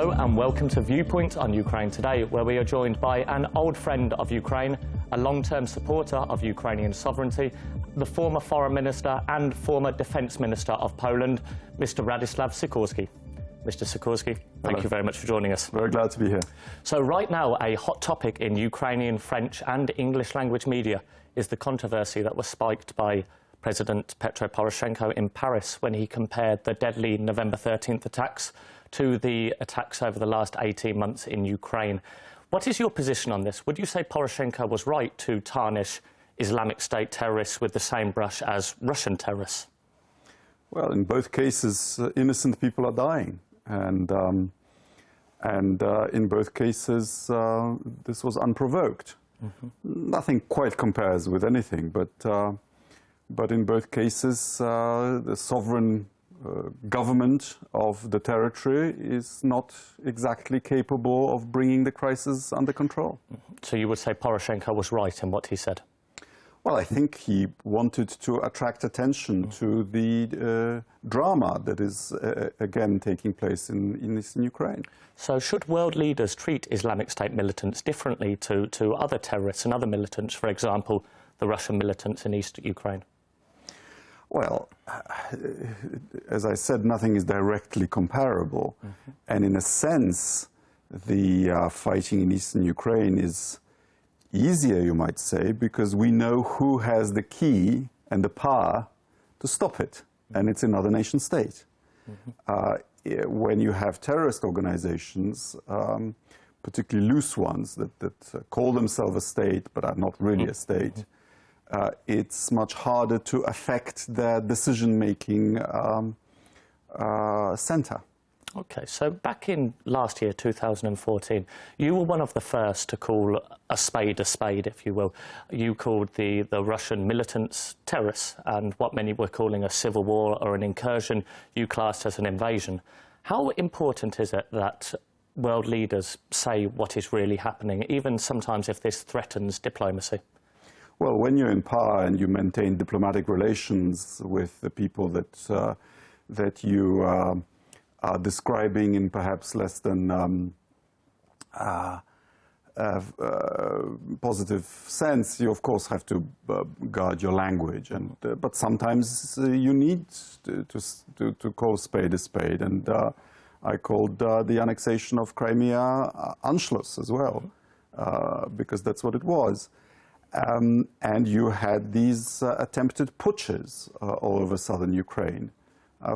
Hello and welcome to Viewpoint on Ukraine today, where we are joined by an old friend of Ukraine, a long-term supporter of Ukrainian sovereignty, the former Foreign Minister and former Defence Minister of Poland, Mr. Radoslaw Sikorski. Mr. Sikorski, thank you very much for joining us. Very glad to be here. So right now, a hot topic in Ukrainian, French and English language media is the controversy that was spiked by President Petro Poroshenko in Paris when he compared the deadly November 13th attacks to the attacks over the last 18 months in Ukraine. What is your position on this? Would you say Poroshenko was right to tarnish Islamic State terrorists with the same brush as Russian terrorists? Well, in both cases, innocent people are dying. And in both cases, this was unprovoked. Nothing quite compares with anything, but in both cases, the sovereign government of the territory is not exactly capable of bringing the crisis under control. So you would say Poroshenko was right in what he said? Well, I think he wanted to attract attention to the drama that is again taking place in eastern Ukraine. So should world leaders treat Islamic State militants differently to other terrorists and other militants, for example, the Russian militants in east Ukraine? Well, as I said, nothing is directly comparable. And in a sense, the fighting in eastern Ukraine is easier, you might say, because we know who has the key and the power to stop it, and it's another nation state. When you have terrorist organizations, particularly loose ones that call themselves a state but are not really a state, it's much harder to affect their decision-making center. Okay, so back in last year, 2014, you were one of the first to call a spade, if you will. You called the Russian militants terrorists, and what many were calling a civil war or an incursion, you classed as an invasion. How important is it that world leaders say what is really happening, even sometimes if this threatens diplomacy? Well, when you're in power and you maintain diplomatic relations with the people that you are describing in perhaps less than positive sense, you of course have to guard your language, and but sometimes you need to call spade a spade, and I called the annexation of Crimea Anschluss as well, because that's what it was. And you had these attempted putches all over southern Ukraine.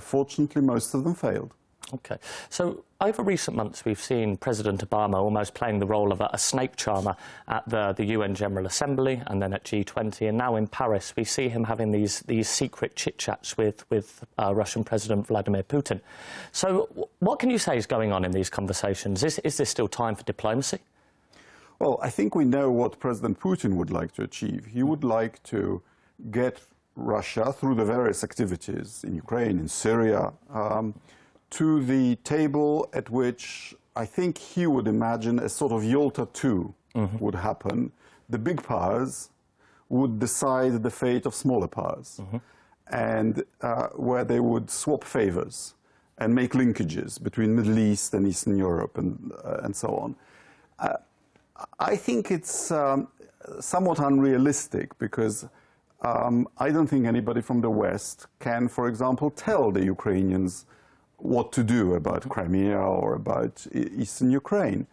Fortunately, most of them failed. Okay. So over recent months, we've seen President Obama almost playing the role of a snake charmer at the UN General Assembly and then at G20. And now in Paris, we see him having these secret chit-chats with Russian President Vladimir Putin. So what can you say is going on in these conversations? Is there still time for diplomacy? Well, I think we know what President Putin would like to achieve. He would like to get Russia, through the various activities in Ukraine, in Syria, to the table at which I think he would imagine a sort of Yalta II would happen. The big powers would decide the fate of smaller powers, and where they would swap favors and make linkages between Middle East and Eastern Europe and so on. I think it's somewhat unrealistic because I don't think anybody from the West can, for example, tell the Ukrainians what to do about Crimea or about Eastern Ukraine.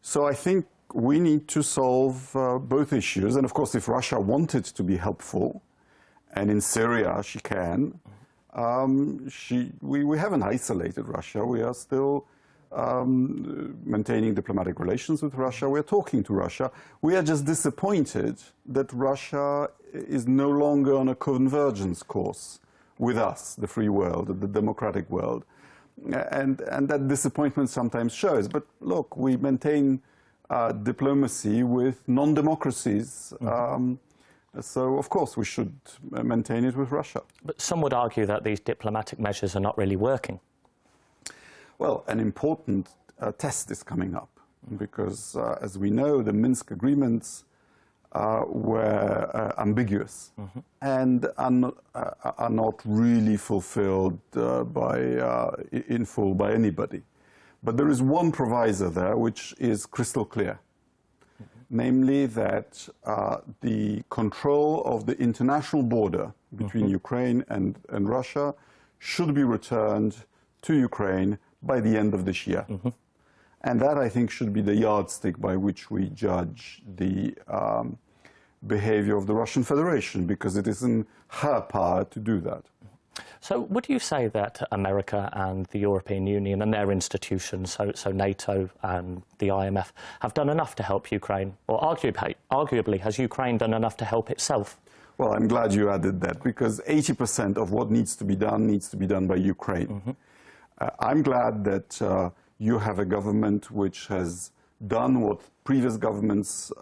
So I think we need to solve both issues. And of course, if Russia wanted to be helpful, and in Syria she can, we haven't isolated Russia. We are still maintaining diplomatic relations with Russia. We're talking to Russia. We are just disappointed that Russia is no longer on a convergence course with us, the free world, the democratic world. And that disappointment sometimes shows. But look, we maintain diplomacy with non-democracies. So, of course, we should maintain it with Russia. But some would argue that these diplomatic measures are not really working. Well, an important test is coming up because, as we know, the Minsk agreements were ambiguous and are not really fulfilled in full by anybody. But there is one proviso there which is crystal clear, namely that the control of the international border between Ukraine and Russia should be returned to Ukraine by the end of this year. And that, I think, should be the yardstick by which we judge the behavior of the Russian Federation, because it is in her power to do that. So would you say that America and the European Union and their institutions, so NATO and the IMF, have done enough to help Ukraine? Or arguably, has Ukraine done enough to help itself? Well, I'm glad you added that, because 80% of what needs to be done by Ukraine. I'm glad that you have a government which has done what previous governments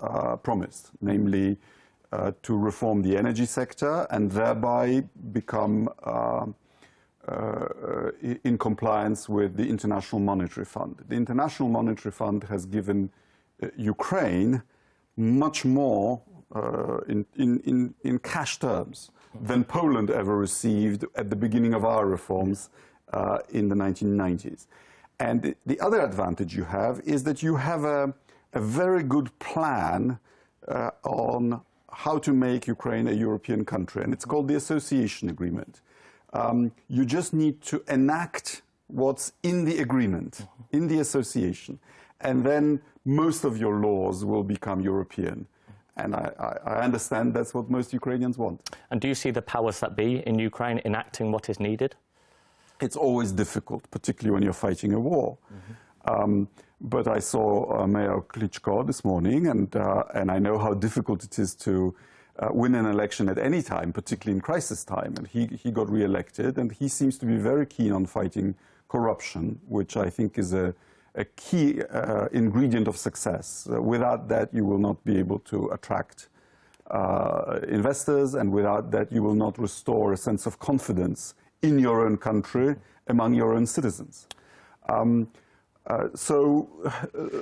promised, namely to reform the energy sector and thereby become in compliance with the International Monetary Fund. The International Monetary Fund has given Ukraine much more in cash terms than Poland ever received at the beginning of our reforms in the 1990s. And the other advantage you have is that you have a very good plan on how to make Ukraine a European country, and it's called the Association Agreement. You just need to enact what's in the agreement, in the association, and then most of your laws will become European. And I understand that's what most Ukrainians want. And do you see the powers that be in Ukraine enacting what is needed? It's always difficult, particularly when you're fighting a war. But I saw Mayor Klitschko this morning, and I know how difficult it is to win an election at any time, particularly in crisis time. And he got re-elected, and he seems to be very keen on fighting corruption, which I think is a key ingredient of success. Without that, you will not be able to attract investors, and without that, you will not restore a sense of confidence in your own country, among your own citizens.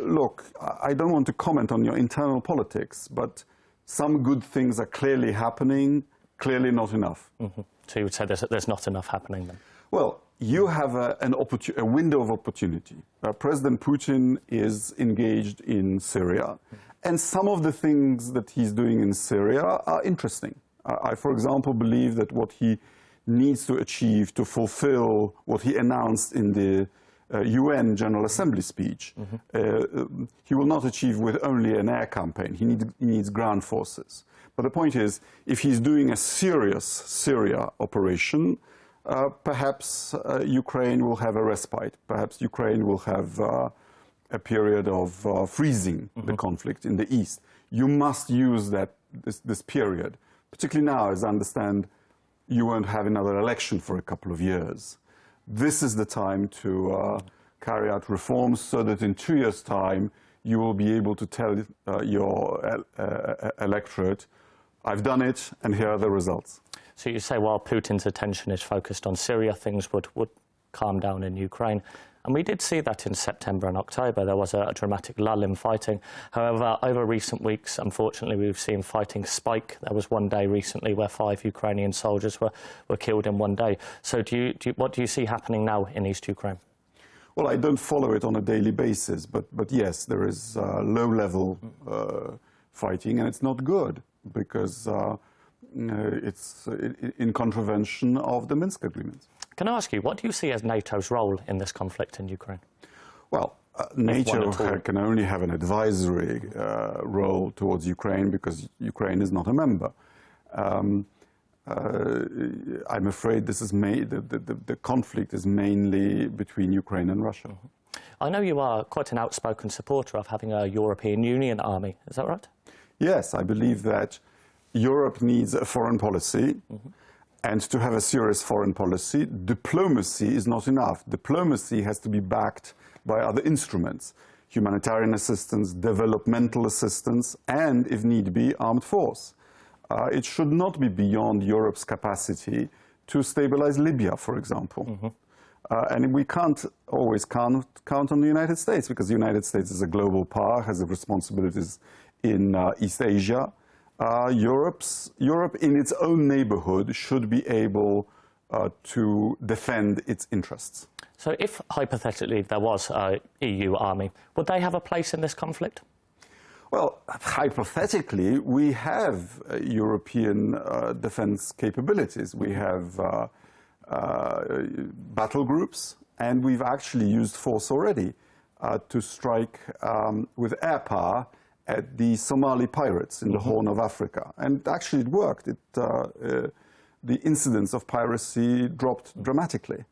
Look, I don't want to comment on your internal politics, but some good things are clearly happening, clearly not enough. So you would say there's not enough happening then? Well, you have a window of opportunity. President Putin is engaged in Syria, and some of the things that he's doing in Syria are interesting. I, for example, believe that what he needs to achieve to fulfill what he announced in the UN General Assembly speech, he will not achieve with only an air campaign. He needs ground forces. But the point is, if he's doing a serious Syria operation, perhaps Ukraine will have a respite. Perhaps Ukraine will have a period of freezing the conflict in the east. You must use this period, particularly now, as I understand, you won't have another election for a couple of years. This is the time to carry out reforms so that in 2 years' time you will be able to tell your electorate, I've done it and here are the results. So you say while Putin's attention is focused on Syria, things would calm down in Ukraine. And we did see that in September and October. There was a dramatic lull in fighting. However, over recent weeks, unfortunately, we've seen fighting spike. There was one day recently where 5 Ukrainian soldiers were killed in one day. So what do you see happening now in East Ukraine? Well, I don't follow it on a daily basis, but yes, there is low-level fighting, and it's not good because it's in contravention of the Minsk agreements. Can I ask you, what do you see as NATO's role in this conflict in Ukraine? Well, NATO can only have an advisory role towards Ukraine because Ukraine is not a member. I'm afraid this is the conflict is mainly between Ukraine and Russia. I know you are quite an outspoken supporter of having a European Union army. Is that right? Yes, I believe that Europe needs a foreign policy. And to have a serious foreign policy, diplomacy is not enough. Diplomacy has to be backed by other instruments, humanitarian assistance, developmental assistance, and, if need be, armed force. It should not be beyond Europe's capacity to stabilize Libya, for example. And we can't always count on the United States, because the United States is a global power, has responsibilities in East Asia. Europe in its own neighborhood should be able to defend its interests. So if, hypothetically, there was an EU army, would they have a place in this conflict? Well, hypothetically, we have European defense capabilities. We have battle groups, and we've actually used force already to strike with air power at the Somali pirates in the Horn of Africa. And actually it worked. The incidence of piracy dropped dramatically.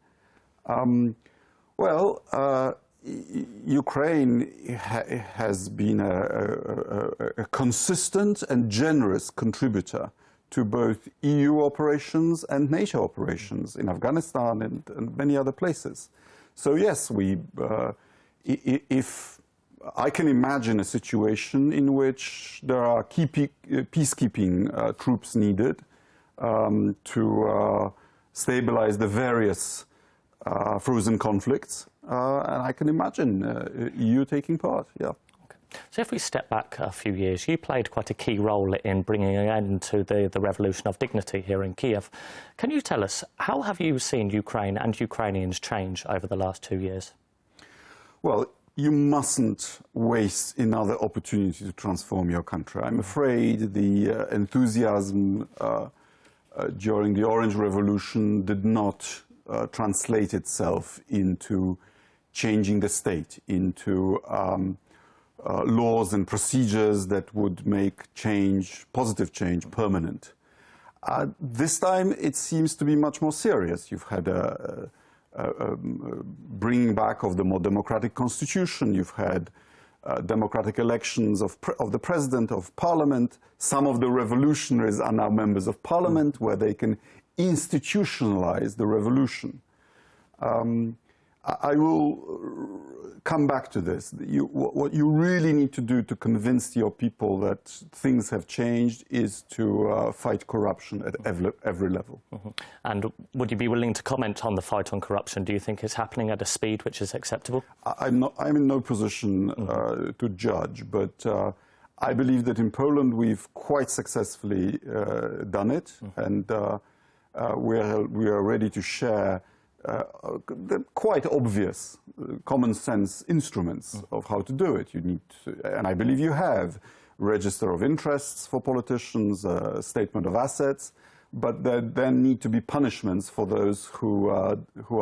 Ukraine has been a consistent and generous contributor to both EU operations and NATO operations in Afghanistan and many other places. So yes, if I can imagine a situation in which there are peacekeeping troops needed to stabilize the various frozen conflicts, and I can imagine EU taking part, yeah. Okay. So if we step back a few years, you played quite a key role in bringing an end to the Revolution of Dignity here in Kiev. Can you tell us, how have you seen Ukraine and Ukrainians change over the last 2 years? Well, you mustn't waste another opportunity to transform your country. I'm afraid the enthusiasm during the Orange Revolution did not translate itself into changing the state, into laws and procedures that would make change, positive change, permanent. This time it seems to be much more serious. You've had a bringing back of the more democratic constitution. You've had democratic elections of the president, of parliament. Some of the revolutionaries are now members of parliament, where they can institutionalize the revolution. I will come back to this. What you really need to do to convince your people that things have changed is to fight corruption at every level. Mm-hmm. And would you be willing to comment on the fight on corruption? Do you think it's happening at a speed which is acceptable? I'm in no position to judge, but I believe that in Poland we've quite successfully done it, and we are ready to share the quite obvious common sense instruments of how to do it. You need to, and I believe you have, register of interests for politicians, statement of assets, but there then need to be punishments for those who are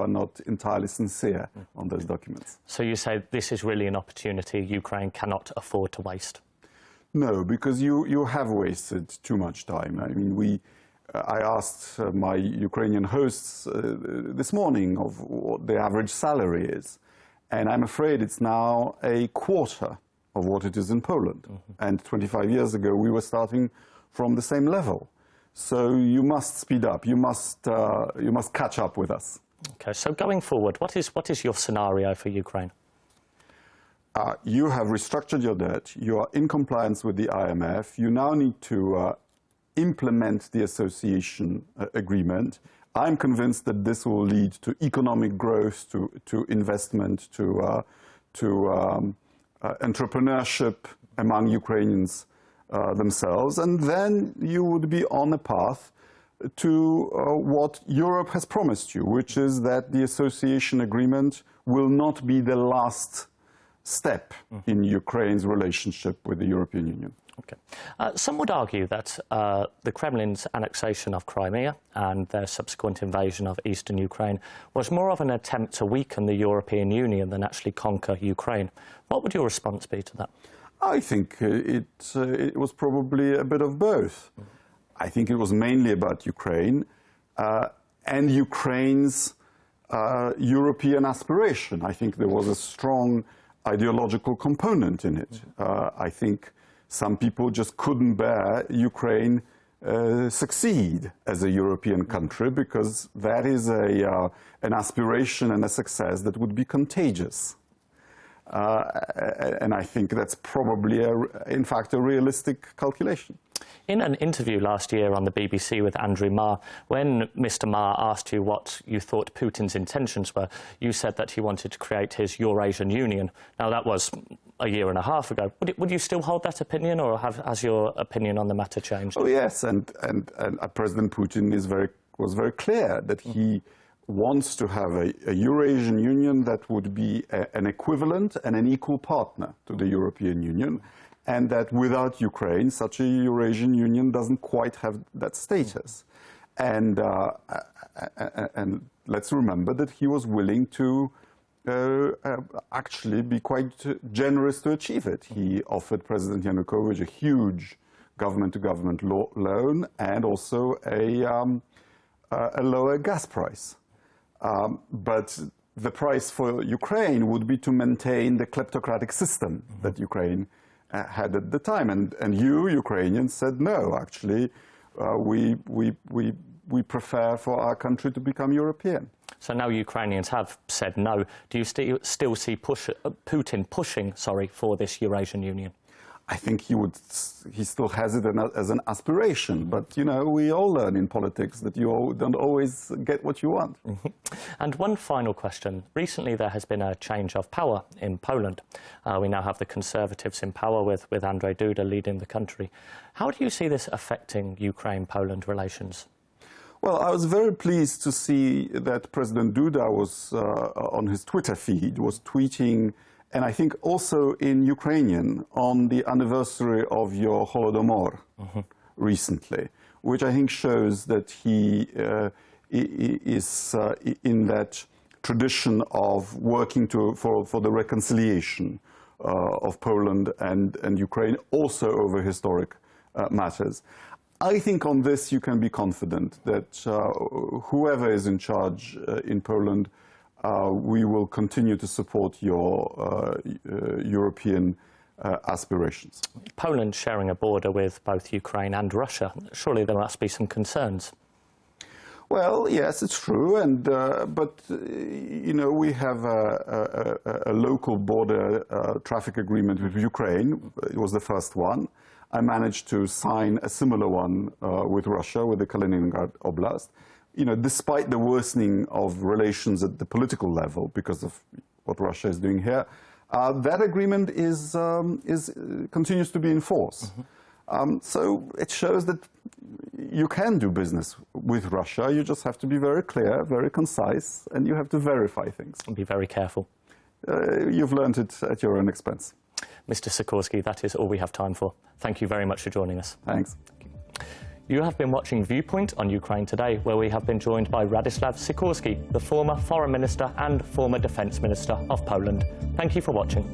not entirely sincere on those documents. So you say this is really an opportunity Ukraine cannot afford to waste? No, because you have wasted too much time. I mean, I asked my Ukrainian hosts this morning of what the average salary is, and I'm afraid it's now a quarter of what it is in Poland. And 25 years ago, we were starting from the same level. So you must speed up. You must catch up with us. Okay. So going forward, what is your scenario for Ukraine? You have restructured your debt. You are in compliance with the IMF. You now need to implement the association agreement. I'm convinced that this will lead to economic growth, to investment, to entrepreneurship among Ukrainians themselves. And then you would be on a path to what Europe has promised you, which is that the association agreement will not be the last step in Ukraine's relationship with the European Union. Okay. Some would argue that the Kremlin's annexation of Crimea and their subsequent invasion of eastern Ukraine was more of an attempt to weaken the European Union than actually conquer Ukraine. What would your response be to that? I think it was probably a bit of both. I think it was mainly about Ukraine and Ukraine's European aspiration. I think there was a strong ideological component in it. I think some people just couldn't bear Ukraine succeed as a European country, because that is an aspiration and a success that would be contagious. And I think that's probably, in fact, a realistic calculation. In an interview last year on the BBC with Andrew Marr, when Mr. Marr asked you what you thought Putin's intentions were, you said that he wanted to create his Eurasian Union. Now, that was a year and a half ago. Would you still hold that opinion, or has your opinion on the matter changed? Oh, yes, and President Putin was very clear that he wants to have a Eurasian Union that would be an equivalent and an equal partner to the European Union, and that without Ukraine, such a Eurasian Union doesn't quite have that status. And let's remember that he was willing to actually be quite generous to achieve it. He offered President Yanukovych a huge government-to-government loan and also a lower gas price. But the price for Ukraine would be to maintain the kleptocratic system that Ukraine had at the time. And you, Ukrainians, said, no, actually, we prefer for our country to become European. So now Ukrainians have said no. Do you still see Putin pushing, for this Eurasian Union? I think he still has it as an aspiration, but, you know, we all learn in politics that you don't always get what you want. And one final question. Recently there has been a change of power in Poland. We now have the Conservatives in power with Andrzej Duda leading the country. How do you see this affecting Ukraine-Poland relations? Well, I was very pleased to see that President Duda was, on his Twitter feed, was tweeting, and I think also in Ukrainian, on the anniversary of your Holodomor recently, which I think shows that he is in that tradition of working for the reconciliation of Poland and Ukraine, also over historic matters. I think on this you can be confident that whoever is in charge in Poland, we will continue to support your European aspirations. Poland sharing a border with both Ukraine and Russia. Surely there must be some concerns. Well, yes, it's true, and but you know, we have a local border traffic agreement with Ukraine. It was the first one. I managed to sign a similar one with Russia, with the Kaliningrad Oblast. You know, despite the worsening of relations at the political level because of what Russia is doing here, that agreement continues to be in force. So it shows that you can do business with Russia. You just have to be very clear, very concise, and you have to verify things. And be very careful. You've learned it at your own expense. Mr. Sikorski, that is all we have time for. Thank you very much for joining us. Thanks. You have been watching Viewpoint on Ukraine Today, where we have been joined by Radoslaw Sikorski, the former Foreign Minister and former Defence Minister of Poland. Thank you for watching.